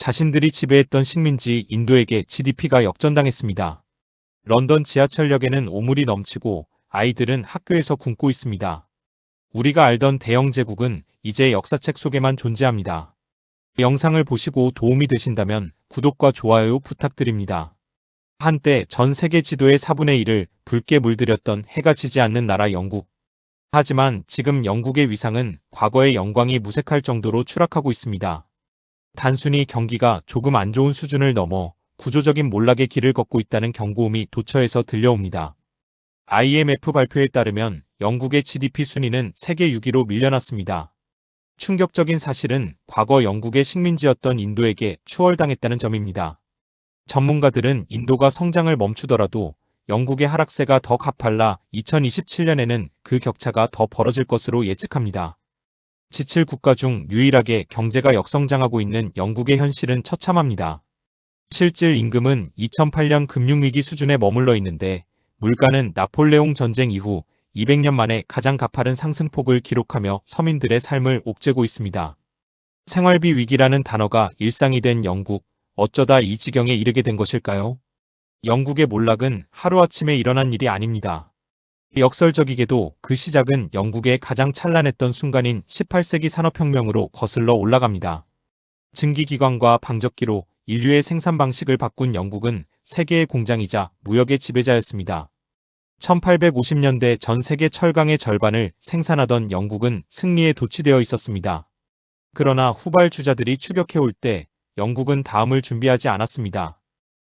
자신들이 지배했던 식민지 인도에게 GDP가 역전당했습니다. 런던 지하철역에는 오물이 넘치고 아이들은 학교에서 굶고 있습니다. 우리가 알던 대영 제국은 이제 역사책 속에만 존재합니다. 영상을 보시고 도움이 되신다면 구독과 좋아요 부탁드립니다. 한때 전 세계 지도의 4분의 1을 붉게 물들였던 해가 지지 않는 나라 영국. 하지만 지금 영국의 위상은 과거의 영광이 무색할 정도로 추락하고 있습니다. 단순히 경기가 조금 안 좋은 수준을 넘어 구조적인 몰락의 길을 걷고 있다는 경고음이 도처에서 들려옵니다. IMF 발표에 따르면 영국의 GDP 순위는 세계 6위로 밀려났습니다. 충격적인 사실은 과거 영국의 식민지였던 인도에게 추월당했다는 점입니다. 전문가들은 인도가 성장을 멈추더라도 영국의 하락세가 더 가팔라 2027년에는 그 격차가 더 벌어질 것으로 예측합니다. G7 국가 중 유일하게 경제가 역성장하고 있는 영국의 현실은 처참합니다. 실질 임금은 2008년 금융위기 수준에 머물러 있는데 물가는 나폴레옹 전쟁 이후 200년 만에 가장 가파른 상승폭을 기록하며 서민들의 삶을 옥죄고 있습니다. 생활비 위기라는 단어가 일상이 된 영국, 어쩌다 이 지경에 이르게 된 것일까요? 영국의 몰락은 하루아침에 일어난 일이 아닙니다. 역설적이게도 그 시작은 영국의 가장 찬란했던 순간인 18세기 산업혁명으로 거슬러 올라갑니다. 증기기관과 방적기로 인류의 생산 방식을 바꾼 영국은 세계의 공장이자 무역의 지배자였습니다. 1850년대 전 세계 철강의 절반을 생산하던 영국은 승리에 도취되어 있었습니다. 그러나 후발주자들이 추격해올 때 영국은 다음을 준비하지 않았습니다.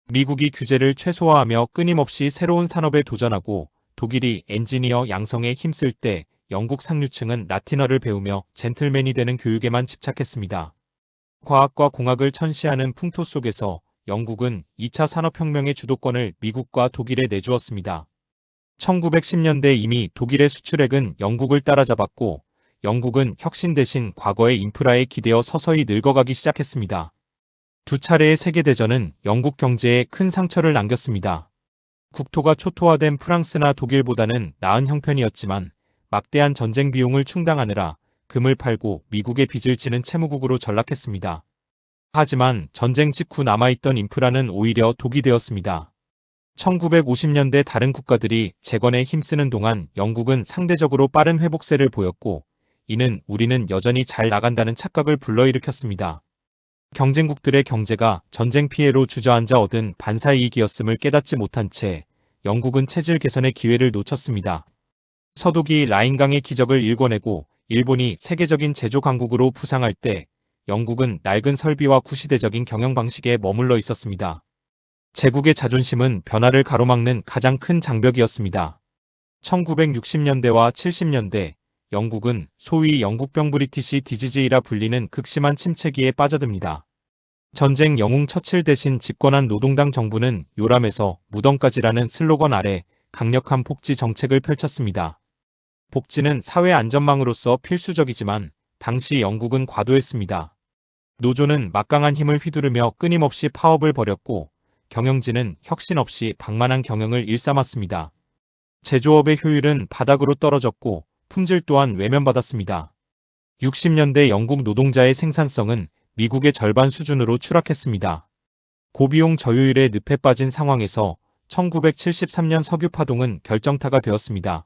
미국이 규제를 최소화하며 끊임없이 새로운 산업에 도전하고 독일이 엔지니어 양성에 힘쓸 때 영국 상류층은 라틴어를 배우며 젠틀맨이 되는 교육에만 집착했습니다. 과학과 공학을 천시하는 풍토 속에서 영국은 2차 산업혁명의 주도권을 미국과 독일에 내주었습니다. 1910년대 이미 독일의 수출액은 영국을 따라잡았고 영국은 혁신 대신 과거의 인프라에 기대어 서서히 늙어가기 시작했습니다. 두 차례의 세계대전은 영국 경제에 큰 상처를 남겼습니다. 국토가 초토화된 프랑스나 독일보다는 나은 형편이었지만 막대한 전쟁 비용을 충당하느라 금을 팔고 미국의 빚을 지는 채무국으로 전락했습니다. 하지만 전쟁 직후 남아있던 인프라는 오히려 독이 되었습니다. 1950년대 다른 국가들이 재건에 힘쓰는 동안 영국은 상대적으로 빠른 회복세를 보였고 이는 우리는 여전히 잘 나간다는 착각을 불러일으켰습니다. 경쟁국들의 경제가 전쟁 피해로 주저앉아 얻은 반사이익이었음을 깨닫지 못한 채 영국은 체질 개선의 기회를 놓쳤습니다. 서독이 라인강의 기적을 일궈내고 일본이 세계적인 제조 강국으로 부상할 때 영국은 낡은 설비와 구시대적인 경영 방식에 머물러 있었습니다. 제국의 자존심은 변화를 가로막는 가장 큰 장벽이었습니다. 1960년대와 70년대 영국은 소위 영국병 브리티시 디지즈이라 불리는 극심한 침체기에 빠져듭니다. 전쟁 영웅 처칠 대신 집권한 노동당 정부는 요람에서 무덤까지라는 슬로건 아래 강력한 복지 정책을 펼쳤습니다. 복지는 사회 안전망으로서 필수적이지만 당시 영국은 과도했습니다. 노조는 막강한 힘을 휘두르며 끊임없이 파업을 벌였고 경영진은 혁신 없이 방만한 경영을 일삼았습니다. 제조업의 효율은 바닥으로 떨어졌고 품질 또한 외면받았습니다. 60년대 영국 노동자의 생산성은 미국의 절반 수준으로 추락했습니다. 고비용 저효율에 늪에 빠진 상황에서 1973년 석유 파동은 결정타가 되었습니다.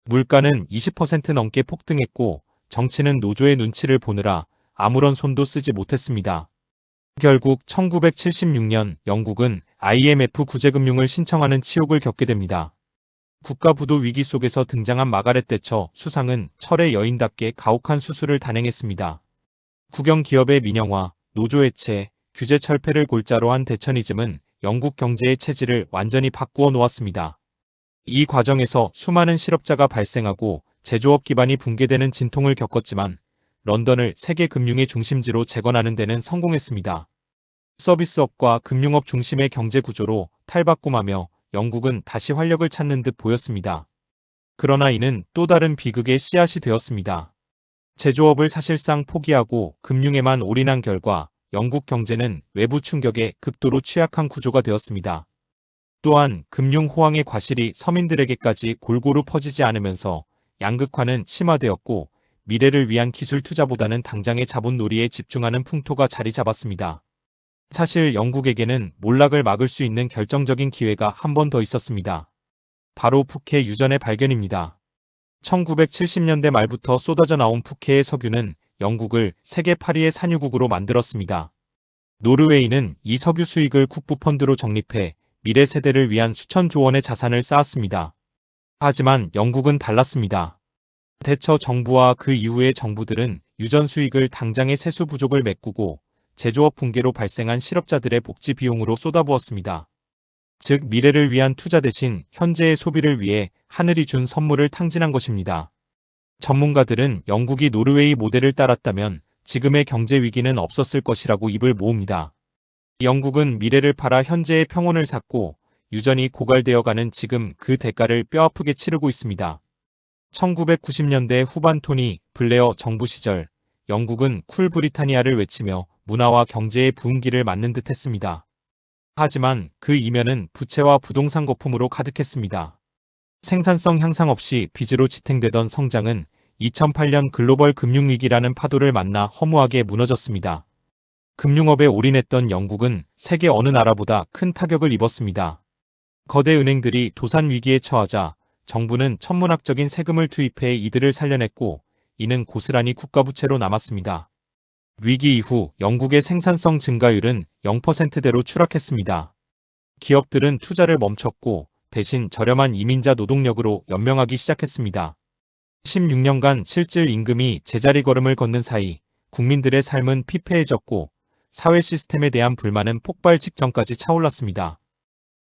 물가는 20% 넘게 폭등했고 정치는 노조의 눈치를 보느라 아무런 손도 쓰지 못했습니다. 결국 1976년 영국은 IMF 구제금융을 신청하는 치욕을 겪게 됩니다. 국가부도 위기 속에서 등장한 마가렛 대처 수상은 철의 여인답게 가혹한 수술을 단행했습니다. 국영기업의 민영화, 노조 해체, 규제 철폐를 골자로 한 대처니즘은 영국 경제의 체질을 완전히 바꾸어 놓았습니다. 이 과정에서 수많은 실업자가 발생하고 제조업 기반이 붕괴되는 진통을 겪었지만 런던을 세계 금융의 중심지로 재건하는 데는 성공했습니다. 서비스업과 금융업 중심의 경제 구조로 탈바꿈하며 영국은 다시 활력을 찾는 듯 보였습니다. 그러나 이는 또 다른 비극의 씨앗이 되었습니다. 제조업을 사실상 포기하고 금융에만 올인한 결과 영국 경제는 외부 충격에 극도로 취약한 구조가 되었습니다. 또한 금융 호황의 과실이 서민들에게까지 골고루 퍼지지 않으면서 양극화는 심화되었고 미래를 위한 기술 투자보다는 당장의 자본놀이에 집중하는 풍토가 자리 잡았습니다. 사실 영국에게는 몰락을 막을 수 있는 결정적인 기회가 한 번 더 있었습니다. 바로 푸케 유전의 발견입니다. 1970년대 말부터 쏟아져 나온 푸케의 석유는 영국을 세계 8위의 산유국으로 만들었습니다. 노르웨이는 이 석유 수익을 국부펀드로 적립해 미래 세대를 위한 수천조 원의 자산을 쌓았습니다. 하지만 영국은 달랐습니다. 대처 정부와 그 이후의 정부들은 유전 수익을 당장의 세수 부족을 메꾸고 제조업 붕괴로 발생한 실업자들의 복지 비용으로 쏟아부었습니다. 즉 미래를 위한 투자 대신 현재의 소비를 위해 하늘이 준 선물을 탕진한 것입니다. 전문가들은 영국이 노르웨이 모델을 따랐다면 지금의 경제 위기는 없었을 것이라고 입을 모읍니다. 영국은 미래를 팔아 현재의 평온을 샀고 유전이 고갈되어가는 지금 그 대가를 뼈아프게 치르고 있습니다. 1990년대 후반 토니 블레어 정부 시절 영국은 쿨 브리타니아를 외치며 문화와 경제의 부흥기를 맞는 듯 했습니다. 하지만 그 이면은 부채와 부동산 거품으로 가득했습니다. 생산성 향상 없이 빚으로 지탱되던 성장은 2008년 글로벌 금융위기라는 파도를 만나 허무하게 무너졌습니다. 금융업에 올인했던 영국은 세계 어느 나라보다 큰 타격을 입었습니다. 거대 은행들이 도산 위기에 처하자 정부는 천문학적인 세금을 투입해 이들을 살려냈고 이는 고스란히 국가부채로 남았습니다. 위기 이후 영국의 생산성 증가율은 0%대로 추락했습니다. 기업들은 투자를 멈췄고 대신 저렴한 이민자 노동력으로 연명하기 시작했습니다. 16년간 실질 임금이 제자리 걸음을 걷는 사이 국민들의 삶은 피폐해졌고 사회 시스템에 대한 불만은 폭발 직전까지 차올랐습니다.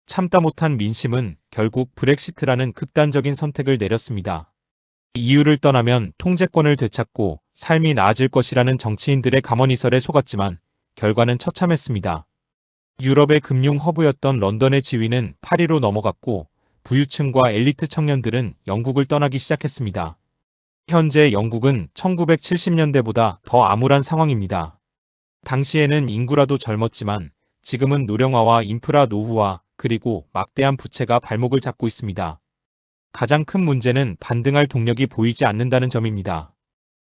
참다 못한 민심은 결국 브렉시트라는 극단적인 선택을 내렸습니다. 이유를 떠나면 통제권을 되찾고 삶이 나아질 것이라는 정치인들의 감언이설에 속았지만 결과는 처참했습니다. 유럽의 금융 허브였던 런던의 지위는 파리로 넘어갔고 부유층과 엘리트 청년들은 영국을 떠나기 시작했습니다. 현재 영국은 1970년대보다 더 암울한 상황입니다. 당시에는 인구라도 젊었지만 지금은 노령화와 인프라 노후화 그리고 막대한 부채가 발목을 잡고 있습니다. 가장 큰 문제는 반등할 동력이 보이지 않는다는 점입니다.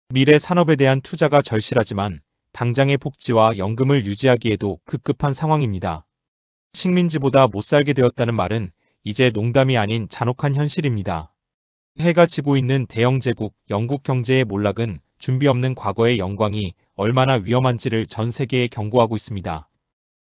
미래 산업에 대한 투자가 절실하지만 당장의 복지와 연금을 유지하기에도 급급한 상황입니다. 식민지보다 못 살게 되었다는 말은 이제 농담이 아닌 잔혹한 현실입니다. 해가 지고 있는 대영 제국 영국 경제의 몰락은 준비 없는 과거의 영광이 얼마나 위험한지를 전 세계에 경고하고 있습니다.